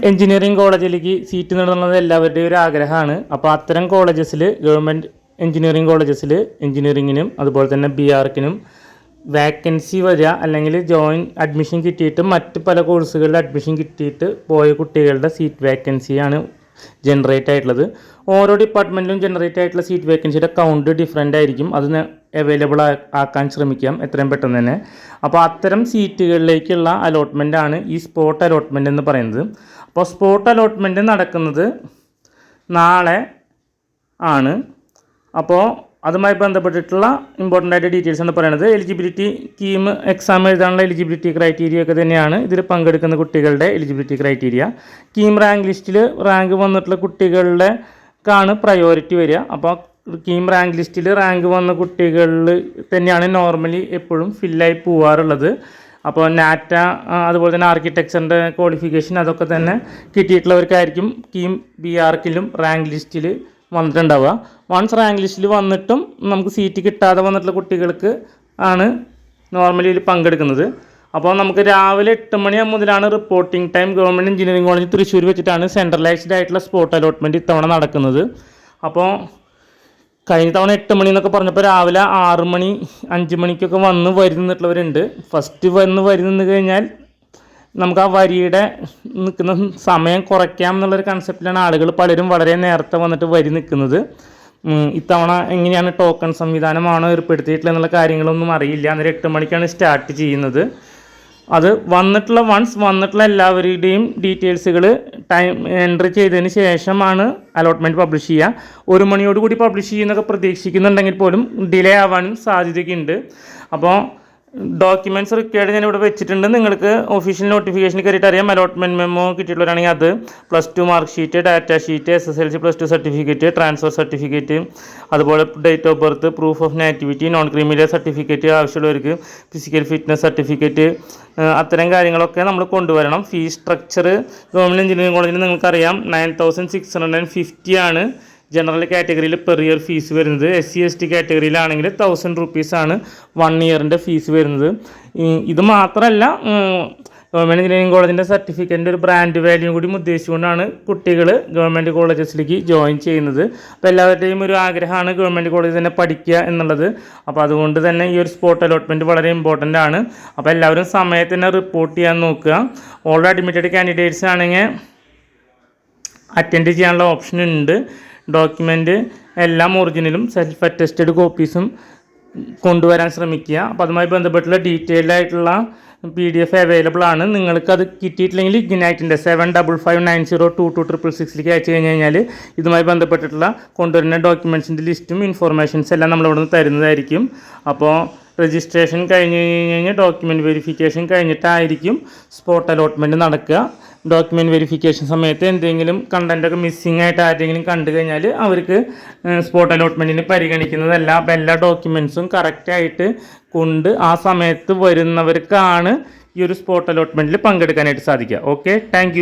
Engineering കോളേജിലേക്ക് seat നേടുന്നത് എല്ലാവരുടെയും ഒരു ആഗ്രഹമാണ്. അപ്പോൾ അത്തരം കോളേജസിൽ ഗവൺമെൻറ് എഞ്ചിനീയറിംഗ് കോളേജസിൽ എഞ്ചിനീയറിങ്ങിനും അതുപോലെ തന്നെ BArcനും വാക്കൻസി വരിക അല്ലെങ്കിൽ അഡ്മിഷൻ കിട്ടിയിട്ട് മറ്റ് പല കോഴ്സുകളിൽ അഡ്മിഷൻ കിട്ടിയിട്ട് പോയ കുട്ടികളുടെ സീറ്റ് വാക്കൻസിയാണ് ജനറേറ്റ് ആയിട്ടുള്ളത്. ഓരോ ഡിപ്പാർട്ട്മെൻറ്റിലും ജനറേറ്റ് ആയിട്ടുള്ള സീറ്റ് വേക്കൻസിയുടെ കൗണ്ട് ഡിഫറെൻ്റ് ആയിരിക്കും. അത് അവൈലബിൾ ആക്കാൻ ശ്രമിക്കാം എത്രയും പെട്ടെന്ന് തന്നെ. അപ്പോൾ അത്തരം സീറ്റുകളിലേക്കുള്ള അലോട്ട്മെൻറ്റാണ് ഈ സ്പോട്ട് അലോട്ട്മെൻറ്റ് എന്ന് പറയുന്നത്. അപ്പോൾ സ്പോട്ട് അലോട്ട്മെൻറ്റ് നടക്കുന്നത് നാളെ ആണ്. അപ്പോൾ അതുമായി ബന്ധപ്പെട്ടിട്ടുള്ള ഇമ്പോർട്ടൻ്റ് ആയിട്ട് ഡീറ്റെയിൽസ് എന്ന് പറയുന്നത് എലിജിബിലിറ്റി കീം എക്സാം എഴുതാനുള്ള എലിജിബിലിറ്റി ക്രൈറ്റീരിയ ഒക്കെ തന്നെയാണ് ഇതിൽ പങ്കെടുക്കുന്ന കുട്ടികളുടെ എലിജിബിലിറ്റി ക്രൈറ്റീരിയ. കീം റാങ്ക് ലിസ്റ്റിൽ റാങ്ക് വന്നിട്ടുള്ള കുട്ടികളുടെക്കാണ് പ്രയോറിറ്റി വരിക. അപ്പോൾ കീം റാങ്ക് ലിസ്റ്റിൽ റാങ്ക് വന്ന കുട്ടികളിൽ തന്നെയാണ് നോർമലി എപ്പോഴും ഫില്ലായി പോവാറുള്ളത്. അപ്പോൾ നാറ്റ അതുപോലെ തന്നെ ആർക്കിടെക്ചറിൻ്റെ ക്വാളിഫിക്കേഷൻ അതൊക്കെ തന്നെ കിട്ടിയിട്ടുള്ളവർക്കായിരിക്കും കീം BArcലും റാങ്ക് ലിസ്റ്റിൽ വന്നിട്ടുണ്ടാവുക. വൺസ് റാങ്ക് ലിസ്റ്റിൽ വന്നിട്ടും നമുക്ക് സീറ്റ് കിട്ടാതെ വന്നിട്ടുള്ള കുട്ടികൾക്ക് ആണ് നോർമലി ഇതിൽ പങ്കെടുക്കുന്നത്. അപ്പോൾ നമുക്ക് രാവിലെ 8 മണി മുതലാണ് reporting time. Government engineering college Thrissur വെച്ചിട്ടാണ് സെൻട്രലൈസ്ഡ് ആയിട്ടുള്ള സ്പോട്ട് അലോട്ട്മെൻറ്റ് ഇത്തവണ നടക്കുന്നത്. അപ്പോൾ കഴിഞ്ഞ തവണ 8 മണി എന്നൊക്കെ പറഞ്ഞപ്പോൾ രാവിലെ 6 മണി 5 മണിക്കൊക്കെ വന്ന് വരി നിന്നിട്ടുള്ളവരുണ്ട്. ഫസ്റ്റ് വരി നിന്ന് കഴിഞ്ഞാൽ നമുക്ക് ആ വരിയുടെ നിൽക്കുന്ന സമയം കുറയ്ക്കാം എന്നുള്ളൊരു കൺസെപ്റ്റിലാണ് ആളുകൾ പലരും വളരെ നേരത്തെ വന്നിട്ട് വരി നിൽക്കുന്നത്. ഇത്തവണ എങ്ങനെയാണ് ടോക്കൺ സംവിധാനമാണോ ഏർപ്പെടുത്തിയിട്ടുള്ളത് എന്നുള്ള കാര്യങ്ങളൊന്നും അറിയില്ല. അന്നേരം 8 മണിക്കാണ് സ്റ്റാർട്ട് ചെയ്യുന്നത്. അത് വന്നിട്ടുള്ള എല്ലാവരുടെയും ഡീറ്റെയിൽസുകൾ എൻട്രി ചെയ്തതിന് ശേഷമാണ് അലോട്ട്മെൻറ്റ് പബ്ലിഷ് ചെയ്യുക. 1 മണിയോടുകൂടി പബ്ലിഷ് ചെയ്യുന്നൊക്കെ പ്രതീക്ഷിക്കുന്നുണ്ടെങ്കിൽ പോലും ഡിലേ ആവാനും സാധ്യതയൊക്കെയുണ്ട്. അപ്പോൾ ഡോക്യുമെൻറ്റ്സ് റിക്വയർഡ് ഞാനിവിടെ വെച്ചിട്ടുണ്ട്. നിങ്ങൾക്ക് ഒഫീഷ്യൽ നോട്ടിഫിക്കേഷൻ കയറിയിട്ട് അറിയാം. അലോട്ട്മെൻറ്റ് മെമ്മോ കിട്ടിയിട്ടുള്ളവരാണെങ്കിൽ അത്, +2 mark sheet, data sheet, SSLC +2 certificate, transfer certificate, അതുപോലെ date of birth, proof of nativity, non creamy layer certificate ആവശ്യമുള്ളവർക്ക്, ഫിസിക്കൽ ഫിറ്റ്നസ് സർട്ടിഫിക്കറ്റ്, അത്തരം കാര്യങ്ങളൊക്കെ നമ്മൾ കൊണ്ടുവരണം. ഫീസ് സ്ട്രക്ചർ ഗവൺമെൻറ് എഞ്ചിനീയറിംഗ് കോളേജിൽ നിങ്ങൾക്കറിയാം 9650 ആണ് ജനറൽ കാറ്റഗറിയിൽ പെർ ഇയർ ഫീസ് വരുന്നത്. SC/ST കാറ്റഗറിയിലാണെങ്കിൽ 1000 റുപ്പീസാണ് 1 ഇയറിൻ്റെ ഫീസ് വരുന്നത്. ഇത് മാത്രമല്ല, ഗവൺമെൻറ് എഞ്ചിനീയറിംഗ് കോളേജിൻ്റെ സർട്ടിഫിക്കറ്റിൻ്റെ ഒരു ബ്രാൻഡ് വാല്യൂ കൂടി ഉദ്ദേശിച്ചുകൊണ്ടാണ് കുട്ടികൾ ഗവൺമെൻറ് കോളേജസിലേക്ക് ജോയിൻ ചെയ്യുന്നത്. അപ്പോൾ എല്ലാവരുടെയും ഒരു ആഗ്രഹമാണ് ഗവൺമെൻറ് കോളേജിൽ തന്നെ പഠിക്കുക എന്നുള്ളത്. അപ്പോൾ അതുകൊണ്ട് തന്നെ ഈ ഒരു സ്പോട്ട് അലോട്ട്മെൻറ്റ് വളരെ ഇമ്പോർട്ടൻ്റ് ആണ്. അപ്പോൾ എല്ലാവരും സമയത്ത് തന്നെ റിപ്പോർട്ട് ചെയ്യാൻ നോക്കുക. ഓൾറെഡി അഡ്മിറ്റഡ് കാൻഡിഡേറ്റ്സ് ആണെങ്കിൽ അറ്റൻഡ് ചെയ്യാനുള്ള ഓപ്ഷൻ ഉണ്ട്. ഡോക്യുമെൻറ്റ് എല്ലാം ഒറിജിനലും സെൽഫ് അറ്റസ്റ്റഡ് കോപ്പീസും കൊണ്ടുവരാൻ ശ്രമിക്കുക. അപ്പോൾ അതുമായി ബന്ധപ്പെട്ടുള്ള ഡീറ്റെയിൽഡ് ആയിട്ടുള്ള PDF അവൈലബിൾ ആണ്. നിങ്ങൾക്കത് കിട്ടിയിട്ടില്ലെങ്കിൽ ഇഗ്നൈറ്റിൻ്റെ 75902266 അയച്ചു കഴിഞ്ഞാൽ ഇതുമായി ബന്ധപ്പെട്ടിട്ടുള്ള കൊണ്ടുവരുന്ന ഡോക്യുമെൻറ്റ്സിൻ്റെ ലിസ്റ്റും ഇൻഫോർമേഷൻസ് എല്ലാം നമ്മളിവിടെ നിന്ന് തരുന്നതായിരിക്കും. അപ്പോൾ രജിസ്ട്രേഷൻ കഴിഞ്ഞ് കഴിഞ്ഞാൽ ഡോക്യുമെൻറ്റ് വെരിഫിക്കേഷൻ കഴിഞ്ഞിട്ടായിരിക്കും സ്പോട്ട് അലോട്ട്മെൻറ്റ് നടക്കുക. ഡോക്യുമെൻറ്റ് വെരിഫിക്കേഷൻ സമയത്ത് എന്തെങ്കിലും കണ്ടൻറ്റൊക്കെ മിസ്സിംഗ് ആയിട്ട് ആരെങ്കിലും കണ്ടു കഴിഞ്ഞാൽ അവർക്ക് സ്പോട്ട് അലോട്ട്മെൻറ്റിന് പരിഗണിക്കുന്നതല്ല. അപ്പോൾ എല്ലാ ഡോക്യുമെൻറ്റ്സും കറക്റ്റായിട്ട് കൊണ്ട് ആ സമയത്ത് വരുന്നവർക്കാണ് ഈ ഒരു സ്പോട്ട് അലോട്ട്മെൻറ്റിൽ പങ്കെടുക്കാനായിട്ട് സാധിക്കുക. Okay, thank